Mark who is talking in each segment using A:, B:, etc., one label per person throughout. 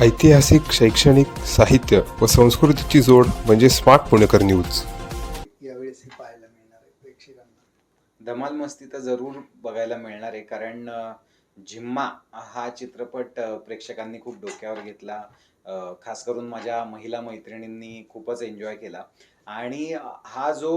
A: ऐतिहासिक, शैक्षणिक, साहित्य व संस्कृतीची जोड म्हणजे स्मार्ट पुणेकर न्यूज.
B: यावेळेस हे पाहायला मिळणार आहे प्रेक्षकांना.
C: धमाल मस्ती तर जरूर बघायला मिळणार आहे, कारण झिम्मा हा चित्रपट प्रेक्षकांनी खूप डोक्यावर घेतला. खास करून माझ्या महिला मैत्रिणींनी खूपच एन्जॉय केला. आणि हा जो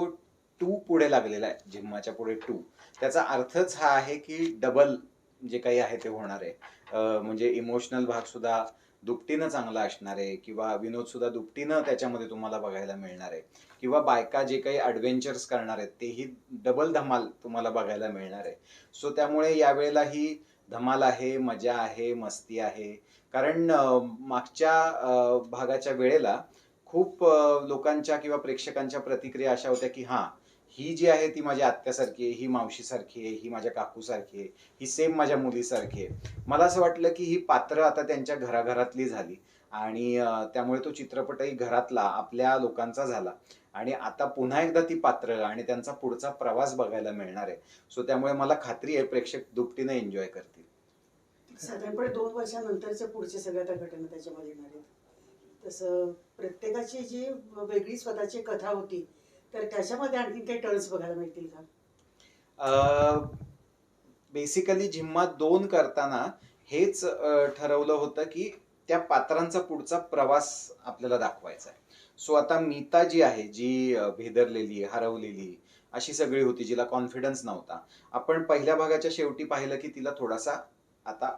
C: 2 पुढे लागलेला आहे, झिम्माच्या पुढे 2, त्याचा अर्थच हा आहे की डबल जे काही आहे ते होणार आहे. म्हणजे इमोशनल भाग सुद्धा दुपटीनं चांगला असणार आहे, किंवा विनोद सुद्धा दुपटीनं त्याच्यामध्ये तुम्हाला बघायला मिळणार आहे, किंवा बायका जे काही ॲडव्हेंचर्स करणार आहेत तेही डबल धमाल तुम्हाला बघायला मिळणार आहे. सो त्यामुळे यावेळेला ही धमाल आहे, मजा आहे, मस्ती आहे. कारण मागच्या भागाच्या वेळेला खूप लोकांच्या किंवा प्रेक्षकांच्या प्रतिक्रिया अशा होत्या की हां, ही जी आहे ती माझ्या आत्यासारखी आहे, ही मावशीसारखी आहे, ही माझ्या काकूसारखी आहे, ही सेम माझ्या मुलीसारखी आहे. मला असं वाटलं की ही पात्र आता त्यांच्या घराघरातली झाली, आणि त्यामुळे तो चित्रपटही घरातला आपल्या लोकांचा झाला. आणि आता पुन्हा एकदा ती पात्र आणि त्यांचा पुढचा प्रवास बघायला मिळणार आहे. सो त्यामुळे मला खात्री आहे प्रेक्षक दुपटीने एन्जॉय करतील.
D: साधारणपणे 2 वर्षानंतरच्या पुढच्या सगळ्या त्या घटना त्याच्यामध्ये येणार आहेत. तसं प्रत्येकाची जी वेगळी स्वतःची कथा होती, तर त्याच्यामध्ये आणखी काही टर्न्स बघायला मिळतील का?
C: बेसिकली झिम्मा 2 करताना हेच ठरवलं होतं की त्या पात्रांचा पुढचा प्रवास आपल्याला दाखवायचा आहे. सो आता मीता जी आहे, जी भेदरलेली, हरवलेली अशी सगळी होती, जिला कॉन्फिडन्स नव्हता. आपण पहिल्या भागाच्या शेवटी पाहिलं की तिला थोडासा आता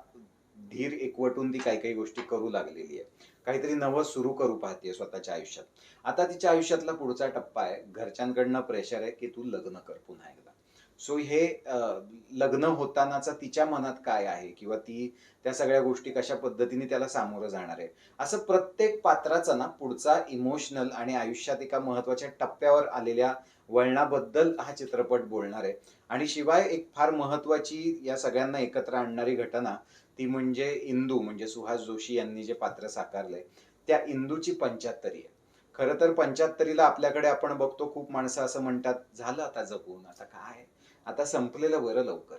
C: धीर एकवटून ती काही गोष्टी करू लागलेली आहे. काहीतरी नवं सुरू करू पाहते स्वतःच्या आयुष्यात. आता तिच्या आयुष्यातला पुढचा टप्पा आहे, घरच्यांकडनं प्रेशर आहे की तू लग्न कर पुन्हा एकदा. सो हे लग्न होतानाचा तिच्या मनात काय आहे, किंवा ती त्या सगळ्या गोष्टी कशा पद्धतीने त्याला सामोरं जाणार आहे, असं प्रत्येक पात्राचा ना पुढचा इमोशनल आणि आयुष्यात एका महत्वाच्या टप्प्यावर आलेल्या वळणाबद्दल हा चित्रपट बोलणार आहे. आणि शिवाय एक फार महत्वाची या सगळ्यांना एकत्र आणणारी घटना ती म्हणजे इंदू, म्हणजे सुहास जोशी यांनी जे पात्र साकारलंय त्या इंदूची 75 आहे. खरं तर 75ला आपल्याकडे आपण बघतो खूप माणसं असं म्हणतात, झालं आता जगून, आता काय, आता संपलेलं बरं लवकर.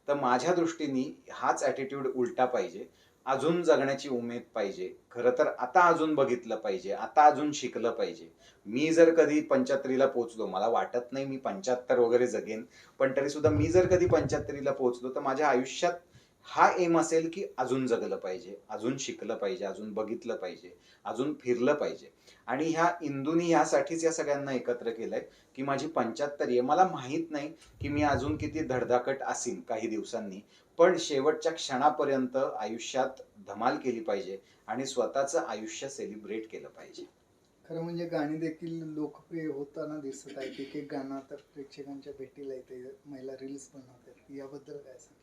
C: तर माझ्या दृष्टीने हाच ॲटिट्यूड उलटा पाहिजे. अजून जगण्याची उमेद पाहिजे. खरं तर आता अजून बघितलं पाहिजे, आता अजून शिकलं पाहिजे. मी जर कधी 75ला पोहोचलो, मला वाटत नाही मी 75 वगैरे जगेन, पण तरी सुद्धा मी जर कधी 75ला पोहोचलो तर माझ्या आयुष्यात हा एम असेल की अजून जगलं पाहिजे, अजून शिकलं पाहिजे, अजून बघितलं पाहिजे, अजून फिरलं पाहिजे. आणि ह्या इंदूनी ह्यासाठीच या सगळ्यांना एकत्र केलंय की माझी 75 आहे. मला माहित नाही की मी अजून किती धडधाकट असीन काही दिवसांनी, पण शेवटच्या क्षणापर्यंत आयुष्यात धमाल केली पाहिजे आणि स्वतःचं आयुष्य सेलिब्रेट केलं पाहिजे.
B: खरं म्हणजे गाणी देखील लोकप्रिय होताना दिसत आहेत. एक एक गाणं आता प्रेक्षकांच्या भेटीला येते, महिला रील्स बनवतात, याबद्दल काय सांगा?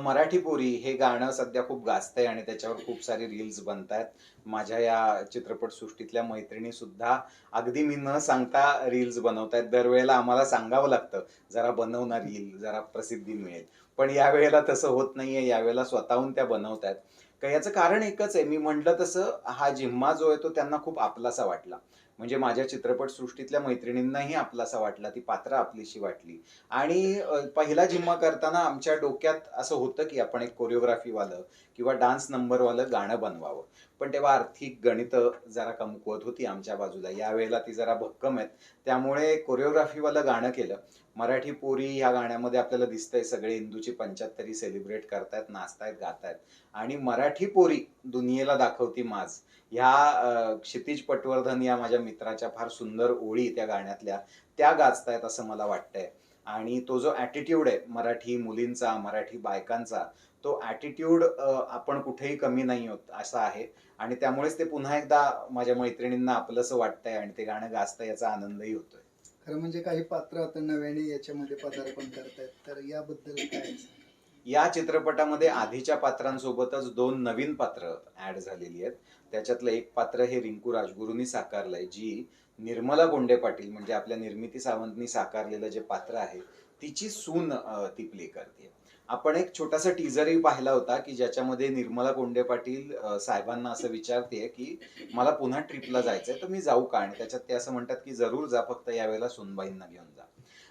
C: मराठी पोरी हे गाणं सध्या खूप गाजतंय आणि त्याच्यावर खूप सारे रील्स बनतायत. माझ्या या चित्रपटसृष्टीतल्या मैत्रिणी सुद्धा अगदी मी न सांगता रील्स बनवतायत. दरवेळेला आम्हाला सांगावं लागतं, जरा बनव ना रील, जरा प्रसिद्धी मिळेल. पण यावेळेला तसं होत नाहीये. यावेळेला स्वतःहून त्या बनवतायत. याचं कारण एकच आहे, मी म्हटलं तसं हा जिम्मा जो आहे तो त्यांना खूप आपलासा वाटला. म्हणजे माझ्या चित्रपटसृष्टीतल्या मैत्रिणींनाही आपलासा वाटला, ती पात्र आपलीशी वाटली. आणि पहिला जिम्मा करताना आमच्या डोक्यात असं होतं की आपण एक कोरिओग्राफीवालं किंवा डान्स नंबरवालं गाणं बनवावं. पण तेव्हा आर्थिक गणितं जरा कमकुवत होती आमच्या बाजूला. यावेळेला ती जरा भक्कम आहेत. त्यामुळे कोरिओग्राफीवालं गाणं केलं. मराठी पोरी ह्या गाण्यामध्ये आपल्याला दिसतंय सगळे इंदूची 75 सेलिब्रेट करतायत, नाचतायत, गातायत. आणि मराठी पोरी दुनियेला दाखवती माज, ह्या क्षितिज पटवर्धन या माझ्या मित्राच्या फार सुंदर ओळी त्या गाण्यातल्या त्या गाजतायत असं मला वाटतंय. आणि तो जो ॲटिट्यूड आहे मराठी मुलींचा, मराठी बायकांचा, तो ॲटिट्यूड आपण कुठेही कमी नाही होत असा आहे. आणि त्यामुळेच ते पुन्हा एकदा माझ्या मैत्रिणींना आपलंसं वाटतंय आणि ते गाणं गाजतंय याचा आनंदही होतोय.
B: खरं म्हणजे काही पात्र आता नव्याने याच्यामध्ये पदार्पण करतायत, तर याबद्दल काय सांगा?
C: या चित्रपटामध्ये आधीच्या पात्रांसोबतच 2 नवीन पात्र ॲड झालेली आहेत. त्याच्यातलं एक पात्र हे रिंकू राजगुरूंनी साकारलंय, जी निर्मला गोंडे पाटील म्हणजे आपल्या निर्मिती सावंतनी साकारलेलं जे पात्र आहे, तिची सून ती प्ले करते. आपण एक छोटासा टीझरही पाहिला होता की ज्याच्यामध्ये निर्मला गोंडे पाटील साहेबांना असं विचारते की मला पुन्हा ट्रिपला जायचंय, तर मी जाऊ का? आणि त्याच्यात ते असं म्हणतात की जरूर जा, फक्त यावेळेला सूनबाईंना घेऊन जा.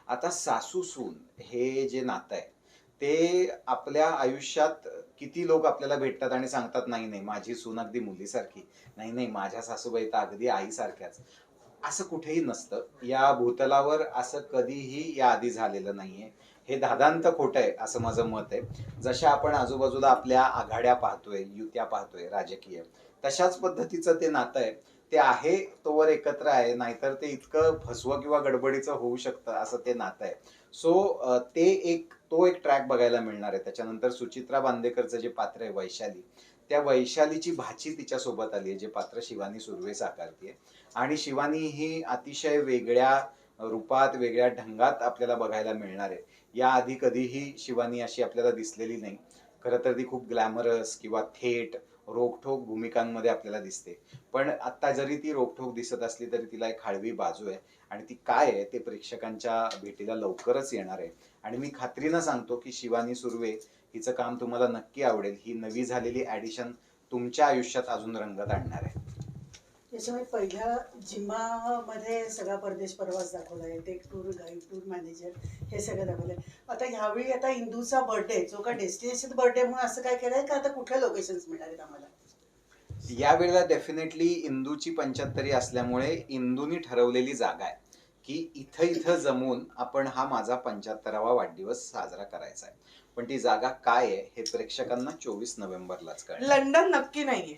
C: आता सासू सून हे जे नातं आहे ते आपल्या आयुष्यात किती लोक आपल्याला भेटतात आणि सांगतात नाही नाही माझी सून अगदी मुलीसारखी, नाही नाही माझ्या सासूबाई तर अगदी आईसारख्याच. असं कुठेही नसतं. या भूतलावर असं कधीही या आधी झालेलं नाहीये. हे दादांत खोटं आहे असं माझं मत आहे. जशा आपण आजूबाजूला आपल्या आघाड्या पाहतोय, युत्या पाहतोय राजकीय, तशाच पद्धतीचं ते नातं आहे. ते आहे तोवर एकत्र आहे, नाहीतर ते इतकं फसवं किंवा गडबडीचं होऊ शकतं असं ते नातं आहे. सो तो एक ट्रॅक बघायला मिळणार आहे. त्याच्यानंतर सुचित्रा बांदेकरचं जे पात्र आहे वैशाली, त्या वैशालीची भाची तिच्यासोबत आली आहे, जे पात्र शिवानी सुर्वे साकारतीये. आणि शिवानी ही अतिशय वेगळ्या रूपात, वेगळ्या ढंगात आपल्याला बघायला मिळणार आहे. याआधी कधीही शिवानी अशी आपल्याला दिसलेली नाही. खरं तर ती खूप ग्लॅमरस किंवा थेट रोखठोक भूमिकांमध्ये आपल्याला दिसते. पण आता जरी ती रोखठोक दिसत असली तरी तिला एक हळवी बाजू आहे, आणि ती काय आहे ते प्रेक्षकांच्या भेटीला लवकरच येणार आहे. आणि मी खात्रीनं सांगतो की शिवानी सुर्वे हिचं काम तुम्हाला नक्की आवडेल. ही नवी झालेली ॲडिशन तुमच्या आयुष्यात अजून रंगत आणणार आहे.
D: त्याच्यामुळे पहिल्या जिम्मामध्ये सगळा परदेश प्रवास दाखवलाय, टेक टूर गाईड, टूर मॅनेजर, हे सगळं दाखवलंय. आता ह्यावेळी आता इंदूचा बर्थडे जो का डेस्टिनेशन बर्थडे म्हणून असं काय केलंय का, आता कुठल्या लोकेशन्स मिळणार आहेत आम्हाला?
C: यावेळेला डेफिनेटली इंदूची 75 असल्यामुळे इंदूनी ठरवलेली जागा आहे की इथं इथं जमून आपण हा माझा 75वा वाढदिवस साजरा करायचा आहे. पण ती जागा काय आहे हे प्रेक्षकांना 24 नोव्हेंबरलाच कळेल.
E: लंडन नक्की नाहीये.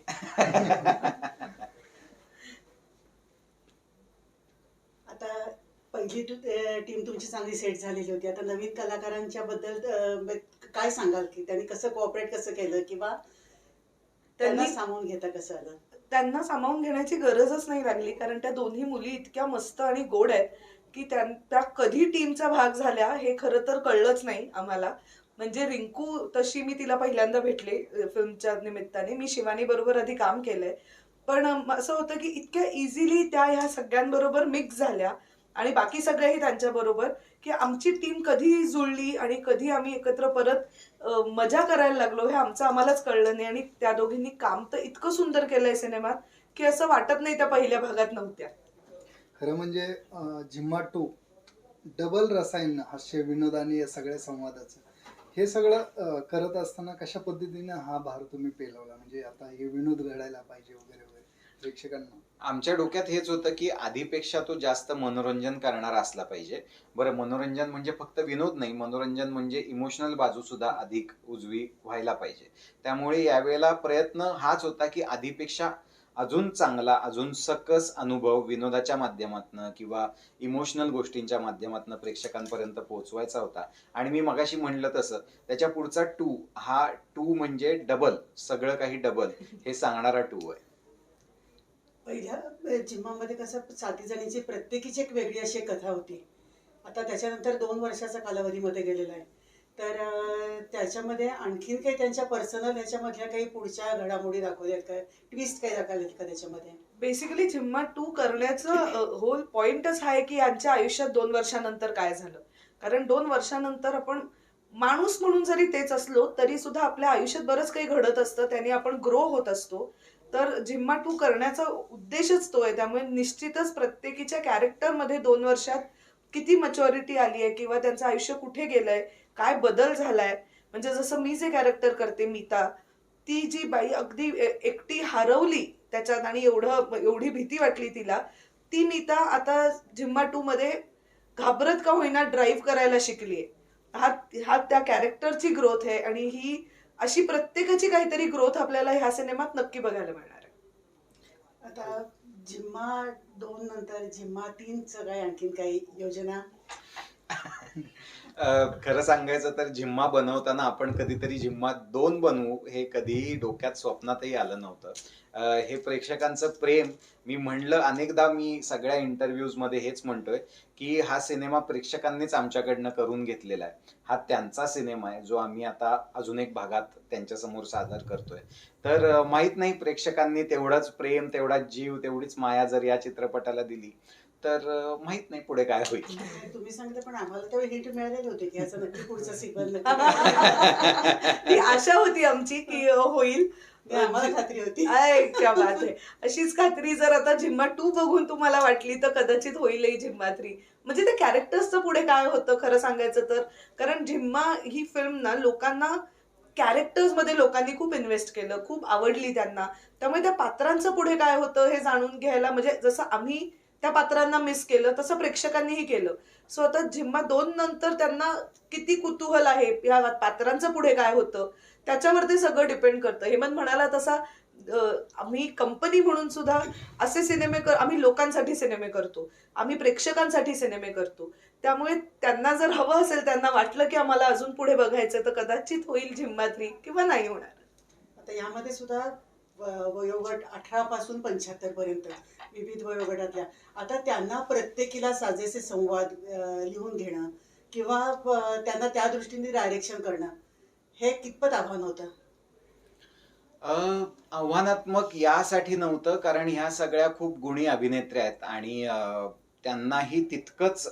D: आता पहिली टीम तुमची चांगली सेट झालेली होती. आता नवीन कलाकारांच्या बद्दल काय सांगाल की त्यांनी कसं कोऑपरेट कसं केलं, किंवा त्यांना सामावून घेता कसं आलं?
E: त्यांना सामावून घेण्याची गरजच नाही लागली, कारण त्या दोन्ही मुली इतक्या मस्त आणि गोड आहेत की त्या कधी टीमचा भाग झाल्या हे खरं तर कळलंच नाही आम्हाला. म्हणजे रिंकू तशी मी तिला पहिल्यांदा भेटले फिल्मच्या निमित्ताने. मी शिवानी बरोबर आधी काम केलंय, पण असं होतं की इतक्या इझिली त्या ह्या सगळ्यांबरोबर मिक्स झाल्या आणि बाकी सगळेही त्यांच्याबरोबर, की आमची टीम कधी जुळली आणि कधी आम्ही एकत्र परत मजा करायला लागलो हे आम्हालाच कळलं नाही. आणि त्या दोघींनी काम तर इतकं सुंदर केलंय सिनेमात की असं वाटत नाही त्या पहिल्या भागात नव्हत्या.
B: खरं म्हणजे जिम्मा 2 डबल रसायन, हास्य, विनोद आणि या सगळ्या संवादाचं हे सगळं करत असताना कशा पद्धतीने हा भार तुम्ही पेलवला? म्हणजे आता हे विनोद घडायला पाहिजे वगैरे वगैरे प्रेक्षकांना.
C: आमच्या डोक्यात हेच होतं की आधीपेक्षा तो जास्त मनोरंजन करणारा असला पाहिजे. बरं, मनोरंजन म्हणजे फक्त विनोद नाही, मनोरंजन म्हणजे इमोशनल बाजू सुद्धा अधिक उजवी व्हायला पाहिजे. त्यामुळे यावेळेला प्रयत्न हाच होता की आधीपेक्षा अजून चांगला, अजून सकस अनुभव विनोदाच्या माध्यमातून किंवा इमोशनल गोष्टींच्या माध्यमातून प्रेक्षकांपर्यंत पोहोचवायचा होता. आणि मी मगाशी म्हणलं तसं त्याच्या पुढचा 2 हा 2 म्हणजे डबल, सगळं काही डबल हे सांगणारा 2 आहे.
D: पहिल्या जिम्मामध्ये कसं 7 जणींची प्रत्येकीची एक वेगळी अशी कथा होती. आता त्याच्यानंतर 2 वर्षाचा कालावधीमध्ये गेलेला आहे, तर त्याच्यामध्ये आणखीन काही त्यांच्या पर्सनल ह्याच्यामधल्या काही पुढच्या घडामोडी दाखवल्यात का, ट्विस्ट काही दाखवल्यात का त्याच्यामध्ये?
E: बेसिकली जिम्मा 2 करण्याचं होल पॉइंटच आहे की यांच्या आयुष्यात 2 वर्षानंतर काय झालं. कारण 2 वर्षानंतर आपण माणूस म्हणून जरी तेच असलो तरी सुद्धा आपल्या आयुष्यात बरंच काही घडत असतं, त्याने आपण ग्रो होत असतो. तर जिम्मा 2 करण्याचा उद्देशच तो आहे. त्यामुळे निश्चितच प्रत्येकीच्या कॅरेक्टरमध्ये 2 वर्षात किती मॅच्युरिटी आली आहे किंवा त्यांचं आयुष्य कुठे गेलंय, काय बदल झालाय. म्हणजे जसं मी जे कॅरेक्टर करते मीता, ती जी बाई अगदी एकटी हरवली त्याच्यात आणि एवढी भीती वाटली तिला, ती मीता आता जिम्मा 2 मध्ये घाबरत का होईना ड्राईव्ह करायला शिकलीये. हा त्या कॅरेक्टरची ग्रोथ आहे आणि ही अशी प्रत्येकाची काहीतरी ग्रोथ आपल्याला ह्या सिनेमात नक्की बघायला मिळणार आहे.
D: आता जिम्मा 2 नंतर जिम्मा 3 चं काय आणखीन काही योजना?
C: खरं सांगायचं तर जिम्मा बनवताना आपण कधीतरी जिम्मा 2 बनवू हे कधीही डोक्यात स्वप्नातही आलं नव्हतं. हे प्रेक्षकांचं प्रेम, मी म्हणलं अनेकदा, मी सगळ्या इंटरव्ह्यूज मध्ये हेच म्हणतोय की हा सिनेमा प्रेक्षकांनीच आमच्याकडनं करून घेतलेला आहे. हा त्यांचा सिनेमा आहे जो आम्ही आता अजून एक भागात त्यांच्यासमोर सादर करतोय. तर माहित नाही प्रेक्षकांनी तेवढंच प्रेम, तेवढाच जीव, तेवढीच माया जर या चित्रपटाला दिली तर माहित नाही पुढे काय होईल.
D: तुम्ही सांगता, पण आम्हाला तेवढे हिंट मिळालेले होते की याचं नक्की पुढचा सिक्वल
E: ती आशा होती आमची की होईल.
D: हे आम्हाला खात्री होती.
E: आय, क्या बात आहे. अशीच खात्री जर आता झिम्मा 2 बघून तुम्हाला वाटली तर कदाचित होईलही झिम्मा 3. म्हणजे त्या कॅरेक्टर्सचं पुढे काय होतं खरं सांगायचं तर. कारण झिम्मा ही फिल्म ना लोकांना कॅरेक्टर्स मध्ये लोकांनी खूप इन्व्हेस्ट केलं, खूप आवडली त्यांना. त्यामुळे त्या पात्रांचं पुढे काय होतं हे जाणून घ्यायला, म्हणजे जसं आम्ही त्या पात्रांना मिस केलं तसं प्रेक्षकांनीही केलं. सो आता झिम्मा 2 नंतर त्यांना किती कुतूहल आहे या पात्रांचं पुढे काय होतं त्याच्यावर ते सगळं डिपेंड करतं. हेमंत म्हणाला तसा आम्ही कंपनी म्हणून सुद्धा असे सिनेमे आम्ही लोकांसाठी सिनेमे करतो, आम्ही प्रेक्षकांसाठी सिनेमे करतो. त्यामुळे त्यांना जर हवं असेल, त्यांना वाटलं की आम्हाला अजून पुढे बघायचं, तर कदाचित होईल झिम्मा 3 किंवा नाही होणार.
D: आता यामध्ये सुद्धा वयोगट 18 पासून 75 पर्यंत विविध वयोगटातल्या. आता त्यांना प्रत्येकीला साजेसे संवाद लिहून घेणं किंवा त्यांना त्या दृष्टीने डायरेक्शन करणं हे कितपत आव्हान होतं?
C: आव्हानात्मक यासाठी नव्हतं, कारण ह्या सगळ्या खूप गुणी अभिनेत्र्या आहेत आणि त्यांनाही तितकंच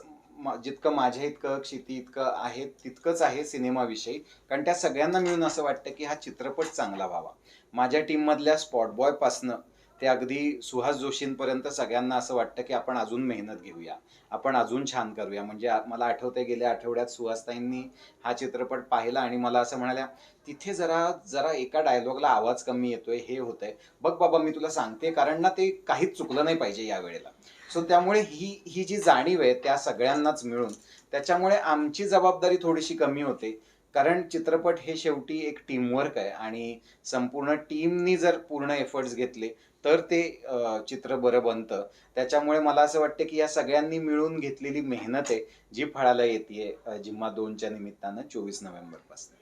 C: जितकं माझ्या इतकं क्षिती इतकं आहे तितकंच आहे सिनेमाविषयी. कारण त्या सगळ्यांना मिळून असं वाटतं की हा चित्रपट चांगला व्हावा. माझ्या टीममधल्या स्पॉट बॉयपासनं ते अगदी सुहास जोशींपर्यंत सगळ्यांना असं वाटतं की आपण अजून मेहनत घेऊया, आपण अजून छान करूया. म्हणजे मला आठवतंय गेल्या आठवड्यात सुहासताईंनी हा चित्रपट पाहिला आणि मला असं म्हणाल्या, तिथे जरा जरा एका डायलॉगला आवाज कमी येतोय, हे होतंय, बघ बाबा मी तुला सांगते, कारण ना ते काहीच चुकलं नाही पाहिजे या वेळेला. सो त्यामुळे ही जी जाणीव आहे त्या सगळ्यांनाच मिळून त्याच्यामुळे आमची जबाबदारी थोडीशी कमी होते. कारण चित्रपट हे शेवटी एक टीमवर्क आहे आणि संपूर्ण टीमनी जर पूर्ण एफर्ट्स घेतले तर ते चित्र बरं बनतं. त्याच्यामुळे मला असं वाटतं की या सगळ्यांनी मिळून घेतलेली मेहनत आहे जी फळाला येते झिम्मा 2च्या निमित्तानं 24 नोव्हेंबरपासून.